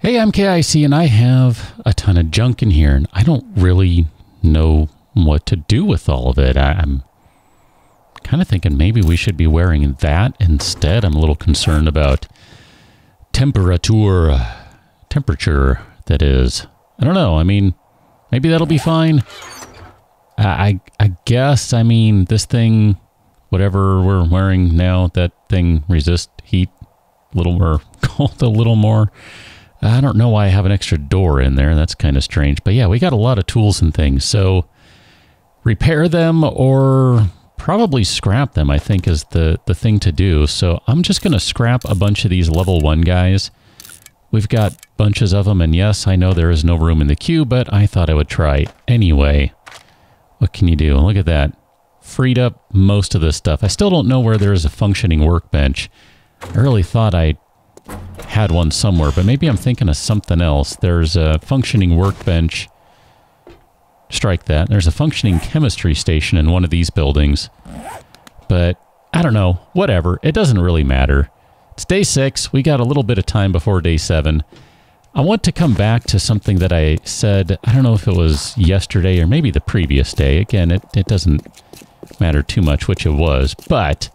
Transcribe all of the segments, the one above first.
Hey, I'm KIC, and I have a ton of junk in here, and I don't really know what to do with all of it. I'm kind of thinking maybe we should be wearing that instead. I'm a little concerned about temperature, that is. I don't know. I mean, maybe that'll be fine. I guess, I mean, this thing, whatever we're wearing now, that thing resists heat a little more, cold a little more. I don't know why I have an extra door in there. That's kind of strange. But yeah, we got a lot of tools and things. So repair them or probably scrap them, I think, is the thing to do. So I'm just going to scrap a bunch of these level 1 guys. We've got bunches of them. And yes, I know there is no room in the queue, but I thought I would try anyway. What can you do? Look at that. Freed up most of this stuff. I still don't know where there is a functioning workbench. I really thought I had one somewhere, but maybe I'm thinking of something else. There's a functioning workbench. Strike that. There's a functioning chemistry station in one of these buildings. But I don't know. Whatever. It doesn't really matter. It's day 6. We got a little bit of time before day 7. I want to come back to something that I said, I don't know if it was yesterday or maybe the previous day. Again, it doesn't matter too much which it was, but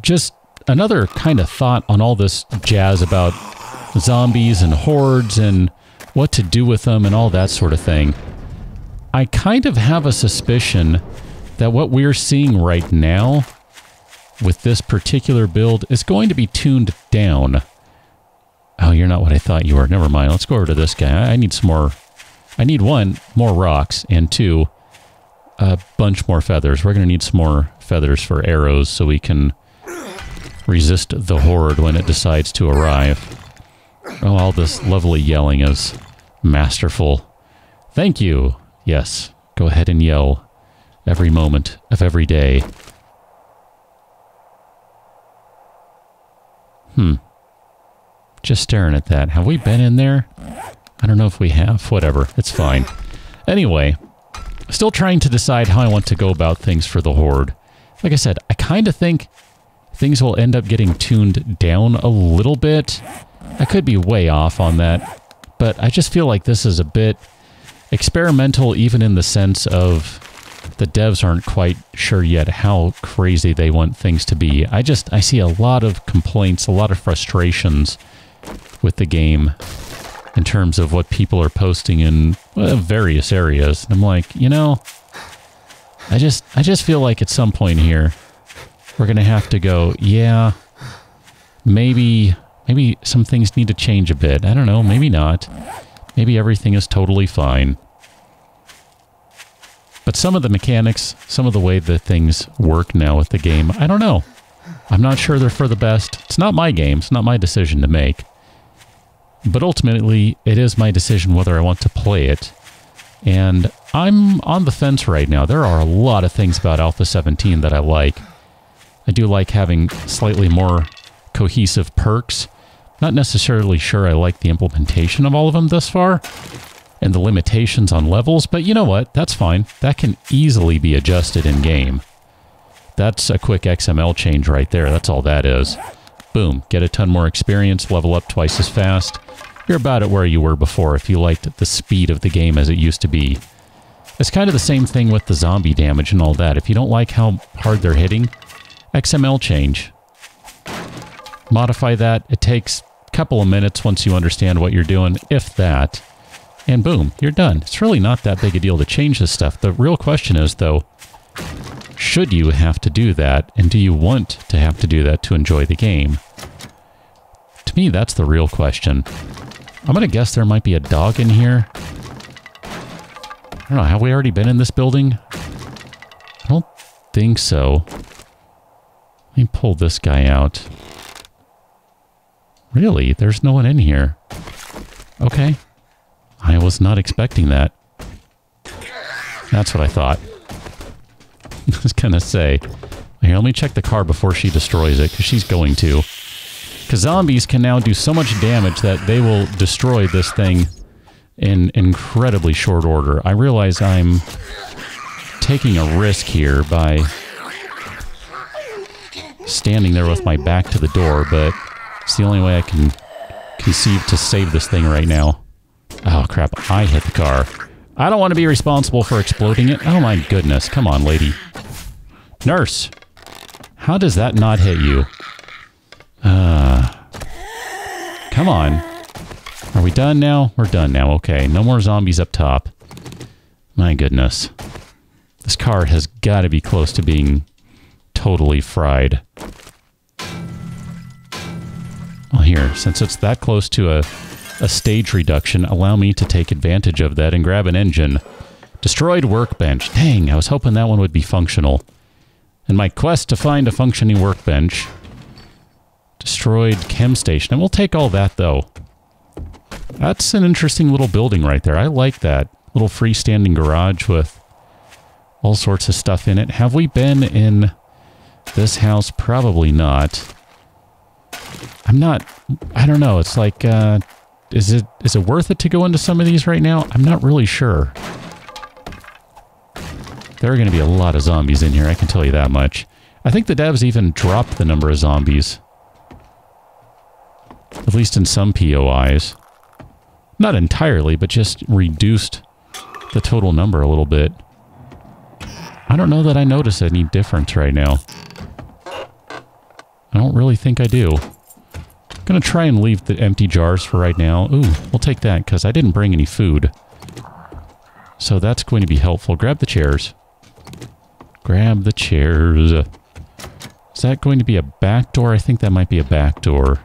just another kind of thought on all this jazz about zombies and hordes and what to do with them and all that sort of thing. I kind of have a suspicion that what we're seeing right now with this particular build is going to be tuned down. Oh, you're not what I thought you were. Never mind. Let's go over to this guy. I need some more. I need 1, more rocks, and 2, a bunch more feathers. We're going to need some more feathers for arrows so we can resist the horde when it decides to arrive. Oh, all this lovely yelling is masterful. Thank you. Yes, go ahead and yell every moment of every day. Just staring at that. Have we been in there? I don't know if we have. Whatever. It's fine. Anyway, still trying to decide how I want to go about things for the horde. Like I said, I kind of think things will end up getting tuned down a little bit. I could be way off on that, but I just feel like this is a bit experimental, even in the sense of the devs aren't quite sure yet how crazy they want things to be. I see a lot of complaints, a lot of frustrations with the game in terms of what people are posting in various areas. I'm like, you know, I just feel like at some point here we're gonna have to go, yeah, maybe some things need to change a bit. I don't know, maybe not. Maybe everything is totally fine. But some of the mechanics, some of the way that things work now with the game, I don't know. I'm not sure they're for the best. It's not my game. It's not my decision to make. But ultimately, it is my decision whether I want to play it. And I'm on the fence right now. There are a lot of things about Alpha 17 that I like. I do like having slightly more cohesive perks. Not necessarily sure I like the implementation of all of them thus far, and the limitations on levels, but you know what? That's fine. That can easily be adjusted in-game. That's a quick XML change right there. That's all that is. Boom. Get a ton more experience, level up twice as fast. You're about at where you were before if you liked the speed of the game as it used to be. It's kind of the same thing with the zombie damage and all that. If you don't like how hard they're hitting, XML change. Modify that. It takes a couple of minutes once you understand what you're doing, if that. And boom, you're done. It's really not that big a deal to change this stuff. The real question is, though, should you have to do that? And do you want to have to do that to enjoy the game? To me, that's the real question. I'm going to guess there might be a dog in here. I don't know. Have we already been in this building? I don't think so. Let me pull this guy out. Really? There's no one in here. Okay. I was not expecting that. That's what I thought. I was going to say. Here, let me check the car before she destroys it, because she's going to. Because zombies can now do so much damage that they will destroy this thing in incredibly short order. I realize I'm taking a risk here by standing there with my back to the door, but it's the only way I can conceived to save this thing right now. Oh, crap. I hit the car. I don't want to be responsible for exploding it. Oh, my goodness. Come on, lady. Nurse. How does that not hit you? Come on. Are we done now? We're done now. Okay. No more zombies up top. My goodness. This car has got to be close to being totally fried. Well, here, since it's that close to a stage reduction, allow me to take advantage of that and grab an engine. Destroyed workbench. Dang, I was hoping that one would be functional. In my quest to find a functioning workbench, destroyed chem station. And we'll take all that, though. That's an interesting little building right there. I like that. Little freestanding garage with all sorts of stuff in it. Have we been in this house? Probably not. I don't know. It's like, is it worth it to go into some of these right now? I'm not really sure. There are going to be a lot of zombies in here, I can tell you that much. I think the devs even dropped the number of zombies. At least in some POIs. Not entirely, but just reduced the total number a little bit. I don't know that I notice any difference right now. I don't really think I do. I'm going to try and leave the empty jars for right now. Ooh, we'll take that because I didn't bring any food. So that's going to be helpful. Grab the chairs. Grab the chairs. Is that going to be a back door? I think that might be a back door.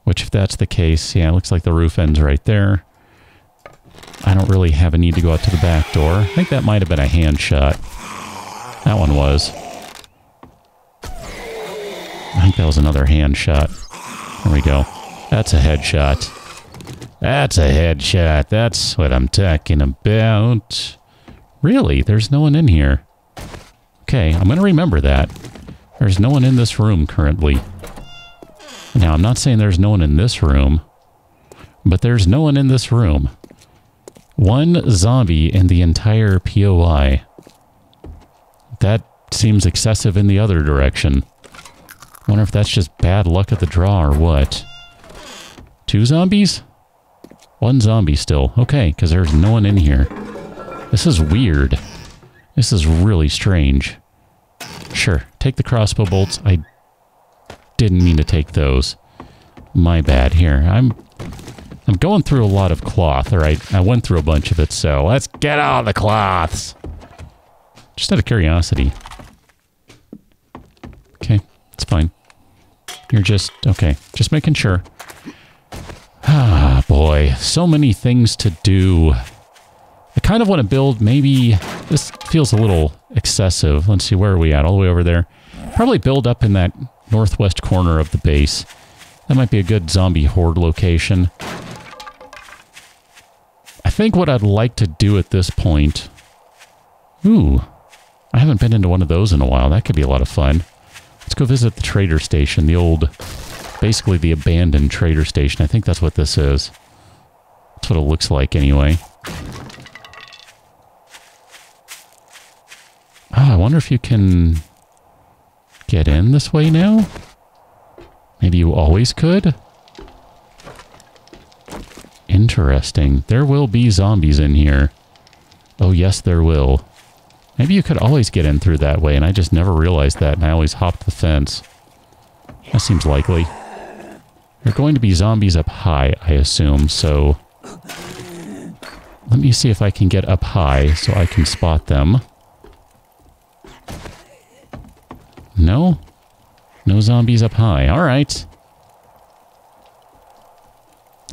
Which, if that's the case, yeah, it looks like the roof ends right there. I don't really have a need to go out to the back door. I think that might have been a hand shot. That one was. I think that was another hand shot. There we go. That's a headshot. That's a headshot. That's what I'm talking about. Really? There's no one in here. Okay, I'm going to remember that. There's no one in this room currently. Now, I'm not saying there's no one in this room, but there's no one in this room. One zombie in the entire POI. That seems excessive in the other direction. Wonder if that's just bad luck at the draw or what. 2 zombies? 1 zombie still. Okay, because there's no one in here. This is weird. This is really strange. Sure, take the crossbow bolts. I didn't mean to take those. My bad. Here, I'm going through a lot of cloth. All right, I went through a bunch of it, so let's get all the cloths. Just out of curiosity. Okay, it's fine. You're just... okay, just making sure. Ah, boy. So many things to do. I kind of want to build maybe... this feels a little excessive. Let's see, where are we at? All the way over there. Probably build up in that northwest corner of the base. That might be a good zombie horde location. I think what I'd like to do at this point... ooh, I haven't been into one of those in a while. That could be a lot of fun. Let's go visit the trader station, the old, basically the abandoned trader station. I think that's what this is. That's what it looks like anyway. Oh, I wonder if you can get in this way now? Maybe you always could? Interesting. There will be zombies in here. Oh, yes, there will. Maybe you could always get in through that way, and I just never realized that, and I always hopped the fence. That seems likely. There are going to be zombies up high, I assume, so... let me see if I can get up high so I can spot them. No? No zombies up high. All right.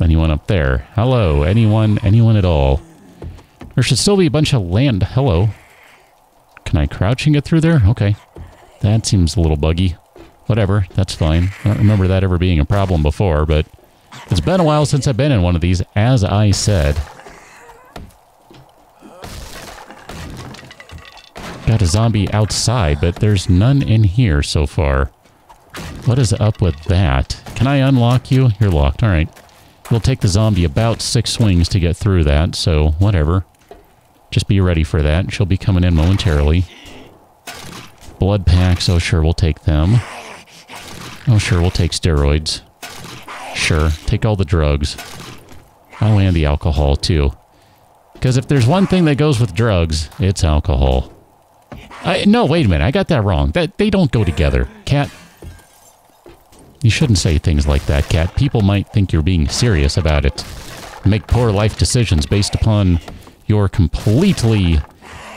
Anyone up there? Hello? Anyone? Anyone at all? There should still be a bunch of land. Hello? Can I crouch and get through there? Okay. That seems a little buggy. Whatever. That's fine. I don't remember that ever being a problem before, but it's been a while since I've been in one of these, as I said. Got a zombie outside, but there's none in here so far. What is up with that? Can I unlock you? You're locked. All right. It'll take the zombie about 6 swings to get through that, so whatever. Just be ready for that. She'll be coming in momentarily. Blood packs. Oh, sure, we'll take them. Oh, sure, we'll take steroids. Sure, take all the drugs. Oh, and the alcohol, too. Because if there's one thing that goes with drugs, it's alcohol. No, wait a minute. I got that wrong. They don't go together. Cat, you shouldn't say things like that, Cat. People might think you're being serious about it. Make poor life decisions based upon your completely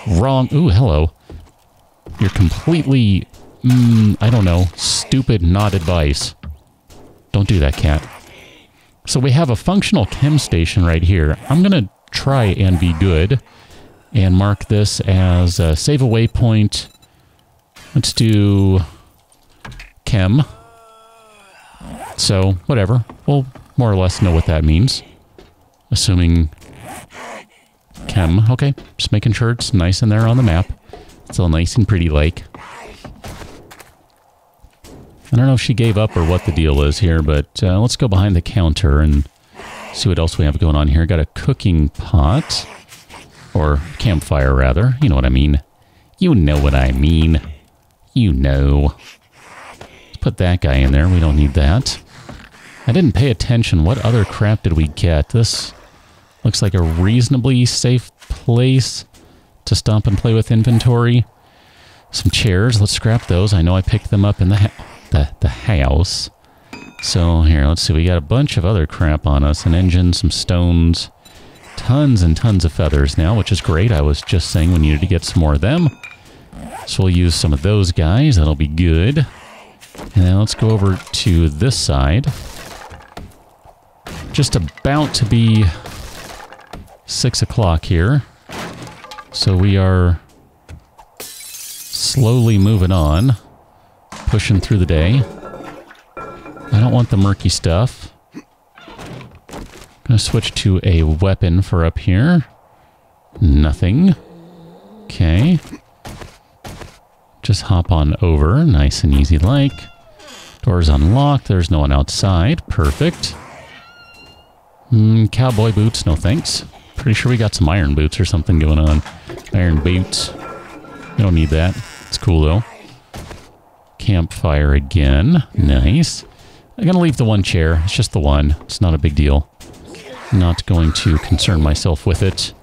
wrong... Ooh, hello. Your completely, I don't know, stupid not advice. Don't do that, Cat. So we have a functional chem station right here. I'm going to try and be good and mark this as a save a waypoint. Let's do chem. So, whatever. We'll more or less know what that means. Assuming chem. Okay, just making sure it's nice in there on the map. It's all nice and pretty like. I don't know if she gave up or what the deal is here, but let's go behind the counter and see what else we have going on here. Got a cooking pot. Or campfire, rather. You know what I mean. You know what I mean. You know. Let's put that guy in there. We don't need that. I didn't pay attention. What other crap did we get? This looks like a reasonably safe place to stop and play with inventory. Some chairs. Let's scrap those. I know I picked them up in the house. So here, let's see. We got a bunch of other crap on us. An engine, some stones, tons and tons of feathers now, which is great. I was just saying we needed to get some more of them. So we'll use some of those guys. That'll be good. And then let's go over to this side. Just about to be 6 o'clock here. So we are slowly moving on. Pushing through the day. I don't want the murky stuff. Gonna switch to a weapon for up here. Nothing. Okay. Just hop on over. Nice and easy like. Door's unlocked. There's no one outside. Perfect. Cowboy boots. No thanks. Pretty sure we got some iron boots or something going on. Iron boots. We don't need that. It's cool though. Campfire again. Nice. I'm going to leave the one chair. It's just the one. It's not a big deal. Not going to concern myself with it.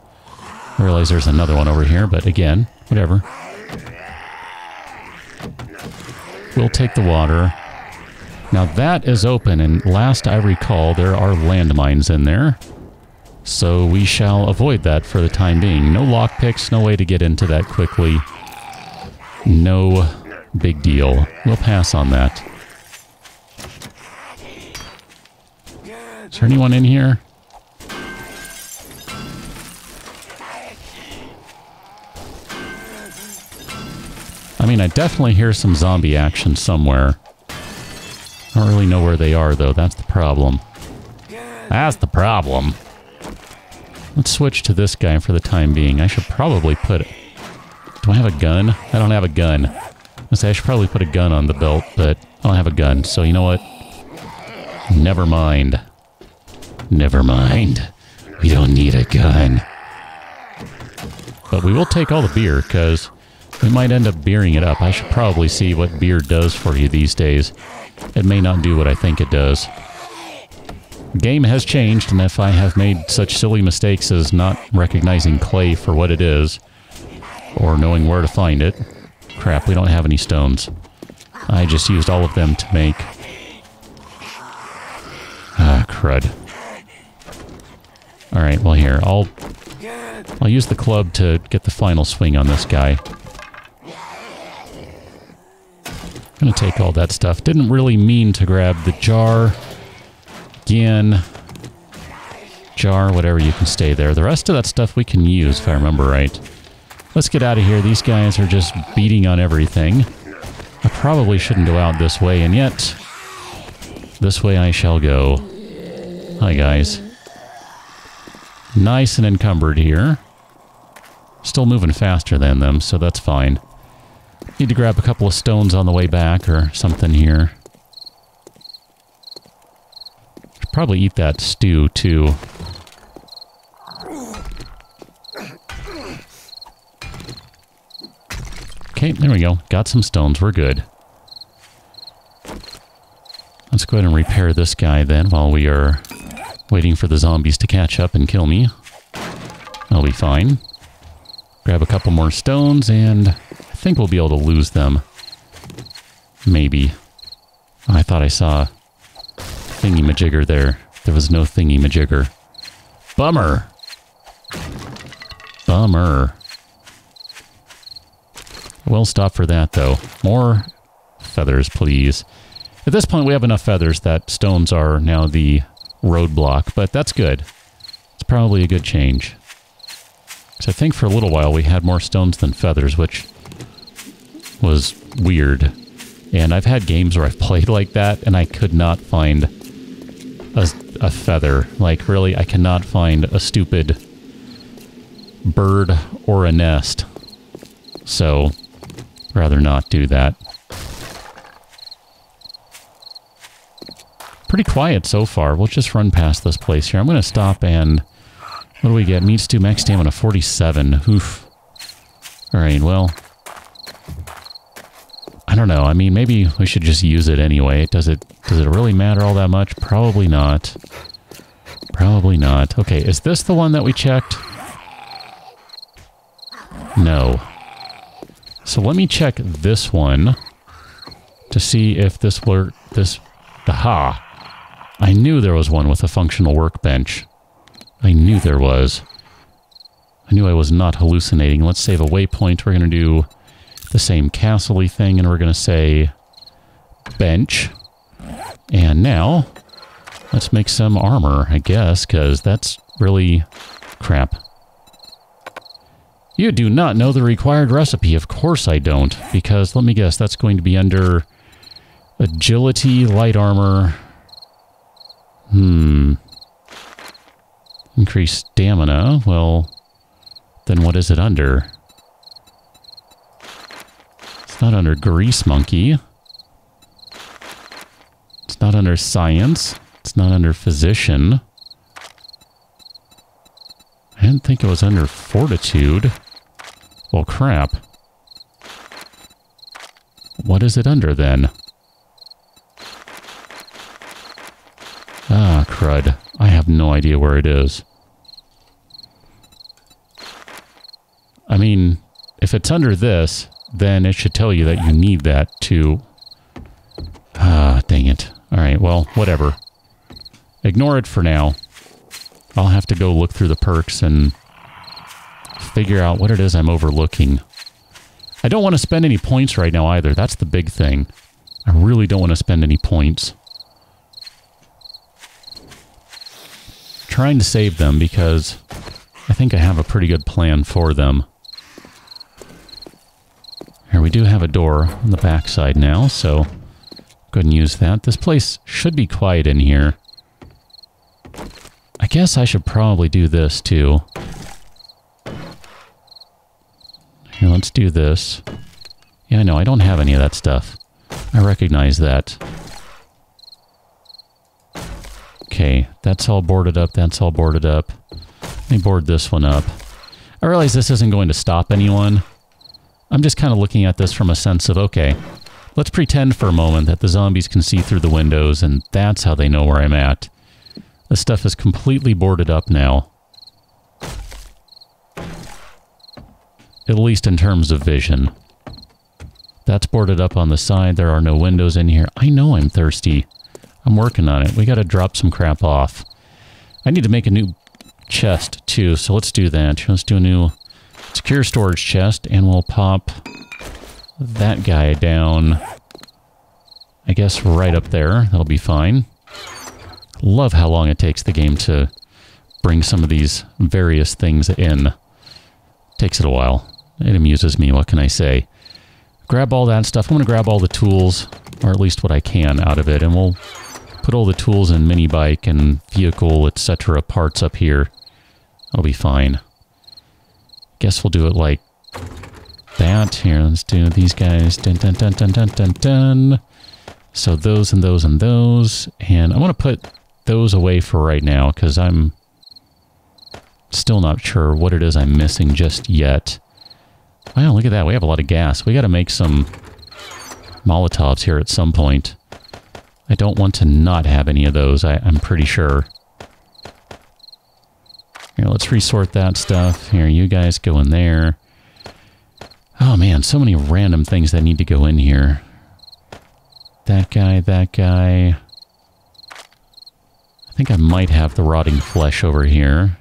I realize there's another one over here, but again, whatever. We'll take the water. Now that is open, and last I recall, there are landmines in there. So we shall avoid that for the time being. No lockpicks, no way to get into that quickly. No big deal. We'll pass on that. Is there anyone in here? I mean, I definitely hear some zombie action somewhere. I don't really know where they are, though. That's the problem. That's the problem. Let's switch to this guy for the time being. I should probably put... Do I have a gun? I don't have a gun. I should probably put a gun on the belt, but I don't have a gun. So you know what? Never mind. Never mind. We don't need a gun. But we will take all the beer, because we might end up beering it up. I should probably see what beer does for you these days. It may not do what I think it does. The game has changed, and if I have made such silly mistakes as not recognizing clay for what it is, or knowing where to find it... Crap, we don't have any stones. I just used all of them to make... Ah, crud. Alright, well here, I'll use the club to get the final swing on this guy. I'm gonna take all that stuff. Didn't really mean to grab the jar. Again. Jar, whatever, you can stay there. The rest of that stuff we can use, if I remember right. Let's get out of here. These guys are just beating on everything. I probably shouldn't go out this way, and yet... This way I shall go. Hi, guys. Nice and encumbered here. Still moving faster than them, so that's fine. Need to grab a couple of stones on the way back or something here. Should probably eat that stew, too. Okay, there we go. Got some stones. We're good. I Let's go ahead and repair this guy then while we are waiting for the zombies to catch up and kill me. I'll be fine. Grab a couple more stones and I think we'll be able to lose them. Maybe. Oh, I thought I saw thingy-majigger there. There was no thingy-majigger. Bummer! Bummer. We'll stop for that, though. More feathers, please. At this point, we have enough feathers that stones are now the roadblock, but that's good. It's probably a good change. Because I think for a little while we had more stones than feathers, which was weird. And I've had games where I've played like that, and I could not find a feather. Like, really, I cannot find a stupid bird or a nest. So, rather not do that. Pretty quiet so far. We'll just run past this place here. I'm going to stop and... What do we get? Meat stew, max stamina 47. Oof. Alright, well... I don't know. I mean, maybe we should just use it anyway. Does it really matter all that much? Probably not. Probably not. Okay, is this the one that we checked? No. So let me check this one to see if this were... Aha! I knew there was one with a functional workbench. I knew there was. I knew I was not hallucinating. Let's save a waypoint. We're going to do the same castle-y thing, and we're going to say bench. And now, let's make some armor, I guess, because that's really crap. You do not know the required recipe. Of course I don't, because, let me guess, that's going to be under agility, light armor. Increased stamina. Well, then what is it under? It's not under grease monkey. It's not under science. It's not under physician. I didn't think it was under fortitude. Well, crap. What is it under then? Ah, crud. I have no idea where it is. I mean, if it's under this, then it should tell you that you need that to... Ah, dang it. Alright, well, whatever. Ignore it for now. I'll have to go look through the perks and figure out what it is I'm overlooking. I don't want to spend any points right now either. That's the big thing. I really don't want to spend any points. Trying to save them because I think I have a pretty good plan for them. Here, we do have a door on the back side now, so go ahead and use that. This place should be quiet in here. I guess I should probably do this too. Here, let's do this. Yeah, I know, I don't have any of that stuff. I recognize that. Okay, that's all boarded up, that's all boarded up. Let me board this one up. I realize this isn't going to stop anyone. I'm just kind of looking at this from a sense of, okay, let's pretend for a moment that the zombies can see through the windows and that's how they know where I'm at. This stuff is completely boarded up now. At least in terms of vision. That's boarded up on the side. There are no windows in here. I know I'm thirsty. I'm working on it. We gotta drop some crap off. I need to make a new chest too, so let's do that. Let's do a new secure storage chest, and we'll pop that guy down, I guess, right up there. That'll be fine. Love how long it takes the game to bring some of these various things in. Takes it a while. It amuses me, what can I say? Grab all that stuff. I'm going to grab all the tools, or at least what I can out of it, and we'll put all the tools and mini bike and vehicle, etc. parts up here. That'll be fine. Guess we'll do it like that. Here, let's do these guys. Dun, dun, dun, dun, dun, dun, dun. So those and those and those. And I want to put those away for right now because I'm still not sure what it is I'm missing just yet. Wow, look at that. We have a lot of gas. We got to make some Molotovs here at some point. I don't want to not have any of those, I'm pretty sure. Here, let's resort that stuff. Here, you guys go in there. Oh man, so many random things that need to go in here. That guy, that guy. I think I might have the rotting flesh over here.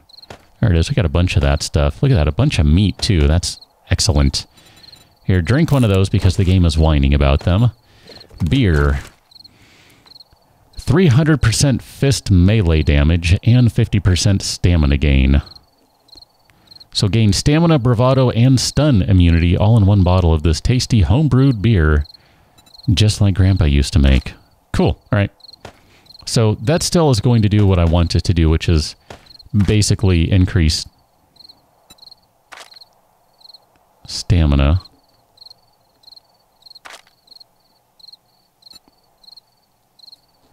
There it is. We got a bunch of that stuff. Look at that. A bunch of meat, too. That's excellent. Here, drink one of those because the game is whining about them. Beer. 300% fist melee damage and 50% stamina gain. So gain stamina, bravado, and stun immunity all in one bottle of this tasty homebrewed beer. Just like Grandpa used to make. Cool. All right. So that still is going to do what I want it to do, which is basically increase stamina.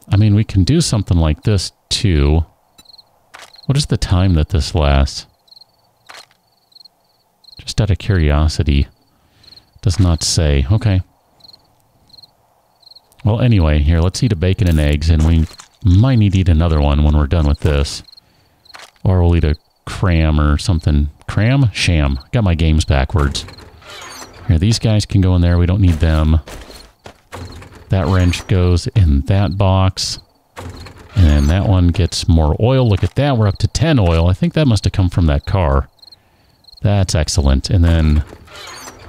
I mean, we can do something like this, too. What is the time that this lasts? Just out of curiosity. Does not say. Okay. Well, anyway, here, let's eat a bacon and eggs, and we might need to eat another one when we're done with this. Or we'll eat a cram or something. Cram? Sham. Got my games backwards. Here, these guys can go in there. We don't need them. That wrench goes in that box. And then that one gets more oil. Look at that. We're up to 10 oil. I think that must have come from that car. That's excellent. And then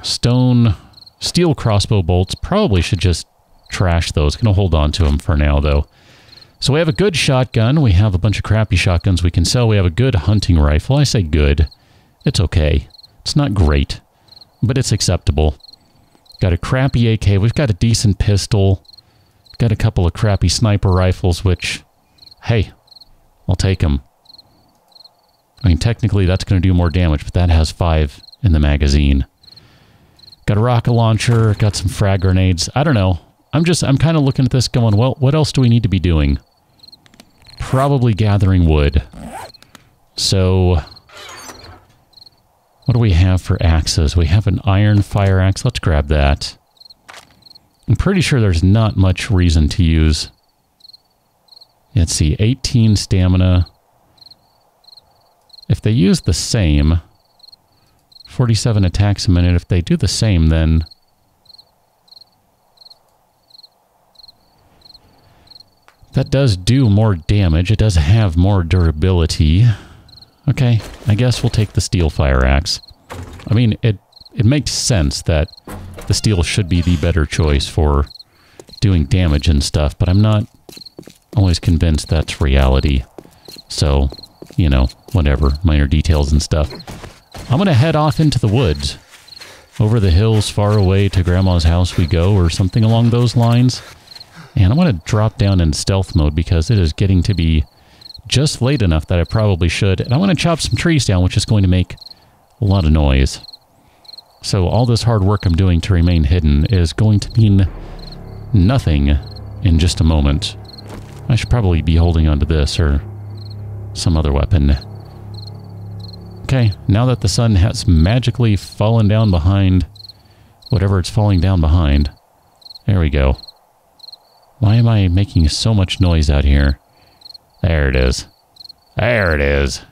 steel crossbow bolts. Probably should just trash those. Gonna hold on to them for now, though. So we have a good shotgun. We have a bunch of crappy shotguns we can sell. We have a good hunting rifle. I say good. It's okay. It's not great, but it's acceptable. Got a crappy AK. We've got a decent pistol. Got a couple of crappy sniper rifles, which, hey, I'll take them. I mean, technically that's going to do more damage, but that has 5 in the magazine. Got a rocket launcher. Got some frag grenades. I don't know. I'm kind of looking at this going, well, what else do we need to be doing? Probably gathering wood. So, what do we have for axes? We have an iron fire axe. Let's grab that. I'm pretty sure there's not much reason to use. Let's see, 18 stamina. If they use the same, 47 attacks a minute. If they do the same, then that does do more damage. It does have more durability. Okay, I guess we'll take the steel fire axe. I mean, it makes sense that the steel should be the better choice for doing damage and stuff, but I'm not always convinced that's reality. So, you know, whatever, minor details and stuff. I'm going to head off into the woods. Over the hills, far away to Grandma's house we go, or something along those lines. And I'm going to drop down in stealth mode because it is getting to be just late enough that I probably should. And I'm going to chop some trees down, which is going to make a lot of noise. So all this hard work I'm doing to remain hidden is going to mean nothing in just a moment. I should probably be holding onto this or some other weapon. Okay, now that the sun has magically fallen down behind whatever it's falling down behind. There we go. Why am I making so much noise out here? There it is. There it is.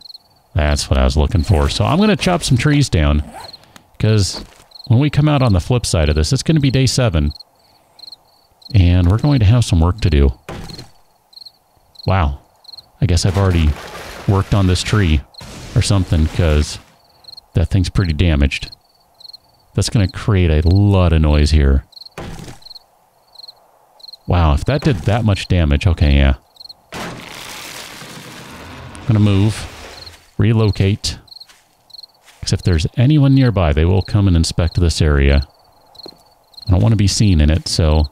That's what I was looking for. So I'm going to chop some trees down. Because when we come out on the flip side of this, it's going to be day 7. And we're going to have some work to do. Wow. I guess I've already worked on this tree or something, because that thing's pretty damaged. That's going to create a lot of noise here. Wow, if that did that much damage, okay, yeah. I'm going to move, relocate, because if there's anyone nearby, they will come and inspect this area. I don't want to be seen in it, so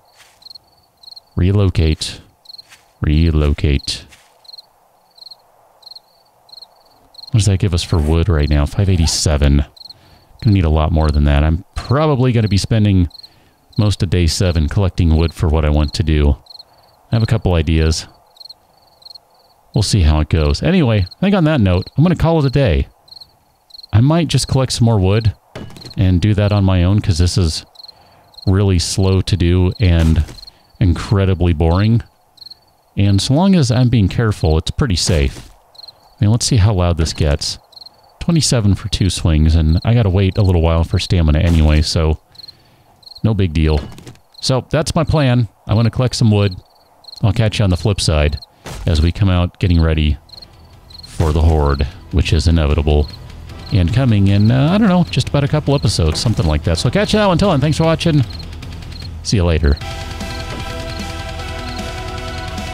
relocate, relocate. What does that give us for wood right now? 587. Gonna need a lot more than that. I'm probably going to be spending most of day 7 collecting wood for what I want to do. I have a couple ideas. We'll see how it goes. Anyway, I think on that note, I'm going to call it a day. I might just collect some more wood and do that on my own, because this is really slow to do and incredibly boring. And so long as I'm being careful, it's pretty safe. I mean, let's see how loud this gets. 27 for 2 swings, and I gotta wait a little while for stamina anyway, so no big deal. So that's my plan. I'm gonna collect some wood. I'll catch you on the flip side as we come out getting ready for the Horde, which is inevitable. And coming in, I don't know, just about a couple episodes, something like that. So catch you now. Until then, thanks for watching. See you later.